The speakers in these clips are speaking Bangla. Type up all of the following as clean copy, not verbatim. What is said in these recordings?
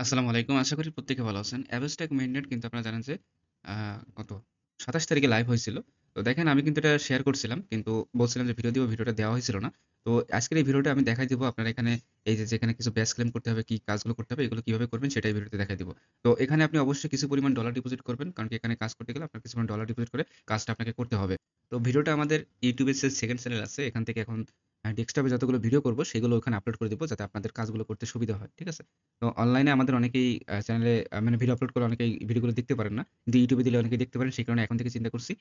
আসসালামু আলাইকুম। আশা করি প্রত্যেকে ভালো আছেন। অ্যাভেস্ট্যাক মেইননেট কিন্তু আপনারা জানেন যে আ কত ২৭ তারিখে লাইভ হয়েছিল। তো দেখেন আমি কিন্তু এটা শেয়ার করছিলাম। কিন্তু বলছিলাম যে ভিডিও দিব, ভিডিওটা দেওয়া হয়েছিল না। তো আজকের এই ভিডিওটা আমি দেখাই দিব আপনারা এখানে এই যে যেখানে কিছু ব্যাচ ক্লেম করতে হবে, কি কাজগুলো করতে হবে, এগুলো কিভাবে করবেন সেটাই ভিডিওতে দেখাই দিব। তো এখানে আপনি অবশ্যই কিছু পরিমাণ ডলার ডিপোজিট করবেন। কারণ কি এখানে কাজ করতে গেলে আপনার কিছু পরিমাণ ডলার ডিপোজিট করে কাজটা আপনাকে করতে হবে। তো ভিডিওটা আমাদের YouTube এর যে সেকেন্ড চ্যানেল আছে এখান থেকে এখন ডেস্কটপে যতগুলো ভিডিও করব সেগুলো ওখানে আপলোড করে দিব যাতে আপনাদের কাজগুলো করতে সুবিধা হয়। ঠিক আছে? তো অনলাইনে আমাদের অনেকেই চ্যানেলে মানে ভিডিও আপলোড করে অনেকেই ভিডিওগুলো দেখতে পারেন না। কিন্তু YouTube এ দিলে অনেকেই দেখতে পারেন। সেই কারণে এখন থেকে চিন্তা করছি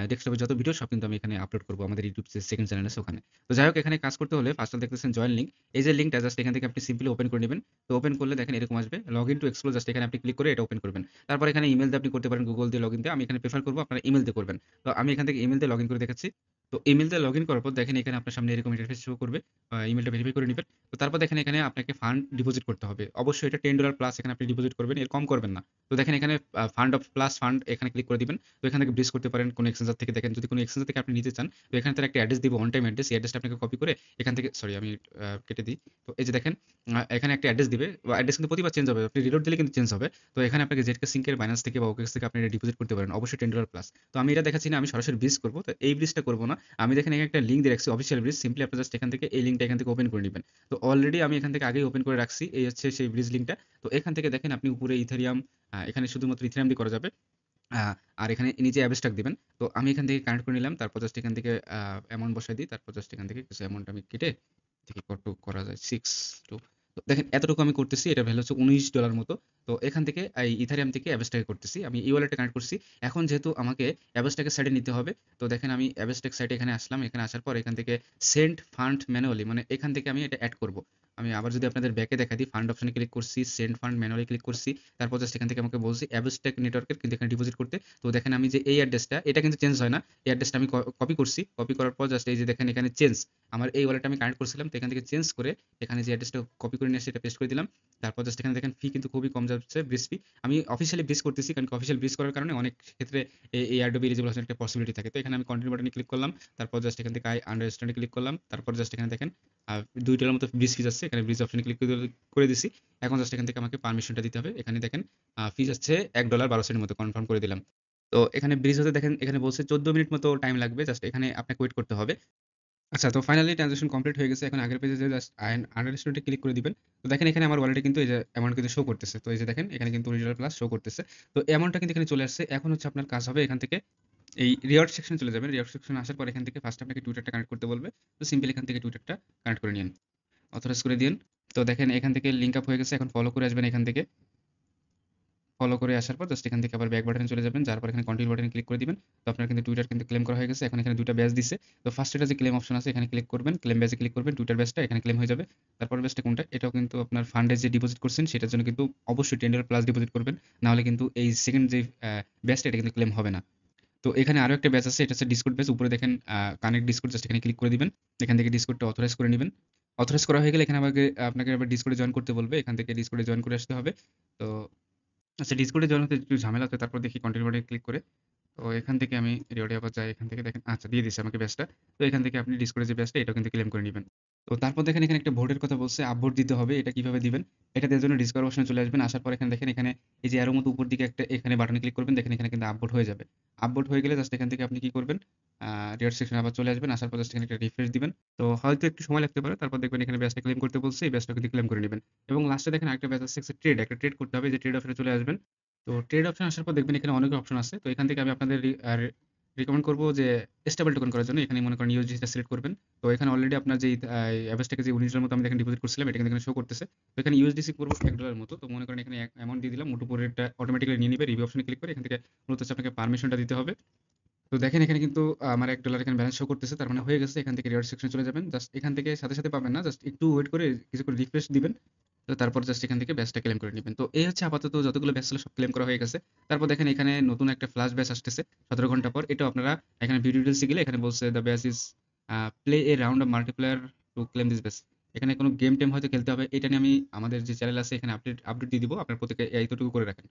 ডেস্কটপে যত ভিডিও সব কিন্তু আমি এখানে আপলোড করব। আমাদের YouTube যে সেকেন্ড চ্যানেল আছে ওখানে। তো যাই হোক এখানে কাজ করতে হলে ফার্স্ট এ দেখতেছেন জয়েন লিঙ্ক। এই যে লিঙ্কটা জাস্ট এখান থেকে আপনি সিম্পলি ওপেন করে নিবেন। তো ওপেন করলে দেখেন এরকম আসবে। লগইন টু এক্সপ্লোর জাস্ট এখানে আপনি ক্লিক করে এটা ওপেন করবেন। তারপর এখানে ইমেইল দিয়ে আপনি করতে পারেন Google দিয়ে লগইন দিয়ে। আমি এখানে প্রেফার করব আপনারা ইমেইল দিয়ে করবেন। তো আমি এখান থেকে ইমেইল দিয়ে লগইন করে দেখাচ্ছি। তো ইমেইল দিয়ে লগইন করার পর দেখেন এখানে আপনার সামনে এরকম ইন্টারফেস শো করবে। ইমেইলটা ভেরিফাই করে নিবেন। তো তারপর দেখেন এখানে আপনাকে ফান্ড ডিপোজিট করতে হবে। অবশ্যই এটা $10 প্লাস এখানে আপনি ডিপোজিট করবেন। এর কম করবেন না। তো দেখেন এখানে ফান্ড অফ প্লাস ফান্ড এখানে ক্লিক করে দিবেন। তো এখান থেকে ব্রিজ করতে পারেন কোন এক্সচেঞ্জার থেকে দেখেন যদি কোন এক্সচেঞ্জার থেকে আপনি নিতে চান, তো এখানে তার একটা অ্যাড্রেস দিব অন টাইম অ্যাড্রেস। এই অ্যাড্রেসটা আপনাকে কপি করে এখান থেকে সরি আমি কেটে দিই। তো এই যে দেখেন এখানে একটা অ্যাড্রেস দিবে। অ্যাড্রেস কিন্তু প্রতিবার চেঞ্জ হবে। আপনি রিলোড দিলে কিন্তু চেঞ্জ হবে। তো এখানে আপনাকে জেডকে সিঙ্কের বাইন্যান্স থেকে বা ওকেক্স থেকে আপনি এটা ডিপোজিট করতে পারেন। অবশ্যই $10 প্লাস। তো আমি এটা দেখাচ্ছি না, আমি সরাসরি ব্রিজ করব। তো এই ব্রিজটা করব না। আমি দেখেন এখানে একটা লিঙ্ক দিয়ে রাখছি অফিসিয়াল ব্রিজ। সিম্পলি আপনি জাস্ট এখান থেকে এই লিঙ্কটা এখান থেকে ওপেন করে নিবেন। তো অলরেডি আমি এখান থেকে আগেই ওপেন করে রাখছি। এই হচ্ছে সেই ব্রিজ লিঙ্কটা। তো এখান থেকে দেখেন আপনি উপরে ইথেরিয়াম এখানে শুধুমাত্র ইথেরিয়াম দিয়ে করা যাবে। আ আর এখানে নিচে অ্যাবস্ট্রাক্ট দিবেন। তো আমি এখান থেকে কানেক্ট করে নিলাম। তারপর জাস্ট এখান থেকে অ্যামাউন্ট বসায় দিই। তারপর জাস্ট এখান থেকে কিছু অ্যামাউন্ট আমি কেটে দেখি কত করা যায়। 6 টু তো দেখেন এতটুকু আমি করতেছি। এটার ভ্যালু হচ্ছে $19 মতো। তো এখান থেকে এই ইথারিয়াম থেকে অ্যাবস্ট্রাক্ট করতেছি। আমি ই-ওয়ালেটে কানেক্ট করছি। এখন যেহেতু আমাকে অ্যাবস্ট্রাক্টের সাইডে নিতে হবে। তো দেখেন আমি অ্যাবস্ট্রাক্ট সাইডে এখানে আসলাম। এখানে আসার পর এখান থেকে সেন্ড ফান্ড ম্যানুয়ালি মানে এখান থেকে আমি এটা এড করব। আমি আবার যদি আপনাদের ব্যাকে দেখাই দিই, ফান্ড অপশনে ক্লিক করছি, সেন্ড ফান্ড ম্যানুয়ালি ক্লিক করছি। তারপর জাস্ট এখান থেকে আমাকে বলছে অ্যাবস্ট্রাক্ট নেটওয়ার্কের কিন্তু এখানে ডিপোজিট করতে। তো দেখেন আমি যে এই অ্যাড্রেসটা এটা কিন্তু চেঞ্জ হয় না। এই অ্যাড্রেসটা আমি কপি করছি। কপি করার পর জাস্ট এই যে দেখেন এখানে চেঞ্জ। আমার এই ওয়ালেটে আমি কানেক্ট করছিলাম। তো এখান থেকে চেঞ্জ করে এখানে যে অ্যাড্রেসটা কপি করে নিয়ে এসে এটা পেস্ট করে দিলাম। তারপর জাস্ট এখানে দেখেন ফি কিন্তু খুবই কম যাচ্ছে ব্রিজ ফি। আমি অফিসিয়ালি ব্রিজ করতেছি কারণ কি অফিসিয়াল ব্রিজ করার কারণে অনেক ক্ষেত্রে এই Adobe এলিজিবল হওয়ার একটা পসিবিলিটি থাকে। তো এখানে আমি কন্টিনিউ বাটনে ক্লিক করলাম। তারপর জাস্ট এখান থেকে আই আন্ডারস্ট্যান্ড এ ক্লিক করলাম। তারপর জাস্ট এখানে দেখেন $2 মতো ব্রিজ ফি যাচ্ছে। এখানে ব্রিজ অপশনে ক্লিক করে দিছি। এখন জাস্ট এখান থেকে আমাকে পারমিশনটা দিতে হবে। এখানে দেখেন ফি যাচ্ছে $1.12 মতো কনফার্ম করে দিলাম। তো এখানে ব্রিজ হতে দেখেন এখানে বলছে 14 মিনিট মতো টাইম লাগবে। জাস্ট এখানে আপনাকে ওয়েট করতে হবে। আচ্ছা তো ফাইনালি ট্রান্সেকশন কমপ্লিট হয়ে গেছে। এখন আগের পেজে যেয়ে জাস্ট আন্ডারস্টুডে ক্লিক করে দিবেন। তো দেখেন এখানে আমার ওয়ালেটে কিন্তু এই যে অ্যামাউন্ট কিন্তু শো করতেছে। তো এই যে দেখেন এখানে কিন্তু $19 প্লাস শো করতেছে। তো অ্যামাউন্টটা কিন্তু এখানে চলে আসছে। এখন হচ্ছে আপনার কাজ হবে এখান থেকে এই রিওয়ার্ড সেকশনে চলে যাবেন। রিওয়ার্ড সেকশনে আসার পর এখান থেকে ফার্স্ট আপনাকে টুইটারটা কানেক্ট করতে বলবে। তো সিম্পলি এখান থেকে টুইটারটা কানেক্ট করে নিয়েন। অথরাইজ করে দিয়েন। তো দেখেন এখান থেকে লিংক আপ হয়ে গেছে। এখন ফলো করে আসবেন এখান থেকে। ফলো করে আসার পর জাস্ট এখান থেকে আবার ব্যাক বাটনে চলে যাবেন। যাওয়ার পর এখানে কন্টিনিউ বাটনে ক্লিক করে দিবেন। তো আপনার কিন্তু টুইটার কিন্তু ক্লেম করা হয়ে গেছে। এখন এখানে ২ টা ব্যাজ দিছে। তো ফার্স্ট এটা যে ক্লেম অপশন আছে এখানে ক্লিক করবেন। ক্লেম ব্যাজে ক্লিক করবেন। টুইটার ব্যাজটা এখানে ক্লেম হয়ে যাবে। তারপর ব্যাজটা কোনটা? এটাও কিন্তু আপনার ফান্ডে যে ডিপোজিট করছেন সেটার জন্য কিন্তু অবশ্যই $10 প্লাস ডিপোজিট করবেন। না হলে কিন্তু এই সেকেন্ড যে ব্যাজটা এটা কিন্তু ক্লেম হবে না। তো এখানে আরো একটা ব্যাচ আছে। এটা হচ্ছে ডিসকর্ড ব্যাচ। উপরে দেখেন কানেক্ট ডিসকর্ড জাস্ট এখানে ক্লিক করে দিবেন। এখান থেকে ডিসকর্ডটা অথরাইজ করে নিবেন। অথরাইজ করা হয়ে গেলে এখানে আপনাকে আবার ডিসকর্ডে জয়েন করতে বলবে। এখান থেকে ডিসকর্ডে জয়েন করে আসতে হবে। তো আচ্ছা ডিসকর্ডে জয়েন হতে একটু ঝামেলা হচ্ছে। তারপর দেখি কন্টিনিউ বাটনে ক্লিক করে। তো এখান থেকে আমি রিওয়ার্ডে আবার যাই। এখান থেকে দেখেন আচ্ছা দিয়ে দিছে আমাকে ব্যাচটা। তো এখান থেকে আপনি ডিসকর্ডে যে ব্যাচটা এটাও কিন্তু ক্লেম করে নিবেন। তো তারপর দেখেন এখানে একটা ভোটের কথা বলছে। আপভোট দিতে হবে। এটা কিভাবে দিবেন? এটা দেওয়ার জন্য ডিসকভার অপশনে চলে আসবেন। আসার পর এখানে দেখেন এখানে এই যে অ্যারো মতো উপর দিকে একটা এখানে বাটনে ক্লিক করবেন। দেখেন এখানে কিন্তু আপভোট হয়ে যাবে। আপভোট হয়ে গেলে জাস্ট এখান থেকে আপনি কি করবেন? রিওয়ার্ড সেকশনে আবার চলে আসবেন। আসার পর জাস্ট এখানে একটা রিফ্রেশ দিবেন। তো হয়তো একটু সময় লাগতে পারে। তারপর দেখবেন এখানে ব্যাচটা ক্লেম করতে বলছে। এই ব্যাচটা কিন্তু ক্লেম করে নিবেন। এবং লাস্টে দেখেন আরেকটা ব্যাচ আছে ট্রেড। একটা ট্রেড করতে হবে। যে ট্রেড অপশনে চলে আসবেন। তো ট্রেড অপশন আসার পর দেখবেন এখানে অনেক অপশন আছে। তো এখান থেকে আমি আপনাদের রিকমেন্ড করব যে স্টেবল টোকেন করার জন্য এখানে মনে করেন ইউএসডিটি টা সিলেক্ট করবেন। তো এখানে অলরেডি আপনার যেই এভারেজ থেকে যে $19 মতো আমি দেখেন ডিপোজিট করছিলাম এটা কিন্তু এখানে শো করতেছে। তো এখানে ইউএসডিসি করব $1 মতো। তো মনে করেন এখানে অ্যামাউন্ট দিয়ে দিলাম। মোট উপরেরটা অটোমেটিক্যালি নিয়ে নিবে। রিভিউ অপশনে ক্লিক করে এখান থেকে মূলত হচ্ছে আপনাকে পারমিশনটা দিতে হবে। তো দেখেন এখানে কিন্তু আমার $1 এখানে ব্যালেন্স শো করতেছে। তার মানে হয়ে গেছে। এখান থেকে রিওয়ার্ড সেকশনে চলে যাবেন। জাস্ট এখান থেকে সাথে, সাথে পাবেন না। জাস্ট একটু ওয়েট করে কিছুক্ষণ রিফ্রেশ দিবেন। তো তারপর জাস্ট এখান থেকে ব্যাচটা ক্লেম করে নিবেন। তো এই হচ্ছে আপাতত যতগুলো ব্যাচ ছিল সব ক্লেম করা হয়ে গেছে। তারপর দেখেন এখানে নতুন একটা ফ্লাশ ব্যাচ আসতেছে ১৭ ঘন্টা পর। এটাও আপনারা এখানে ভিডিও ডিটেইলস এ গেলে এখানে বলছে the batch is play a round of multiplayer to claim this batch. এখানে কোনো গেম টেম হয়তো খেলতে হবে। এটা নিয়ে আমি আমাদের যে চ্যানেল আছে এখানে আপডেট দিয়ে দিব। আপনারা প্রত্যেকে এতটুকু করে রাখেন।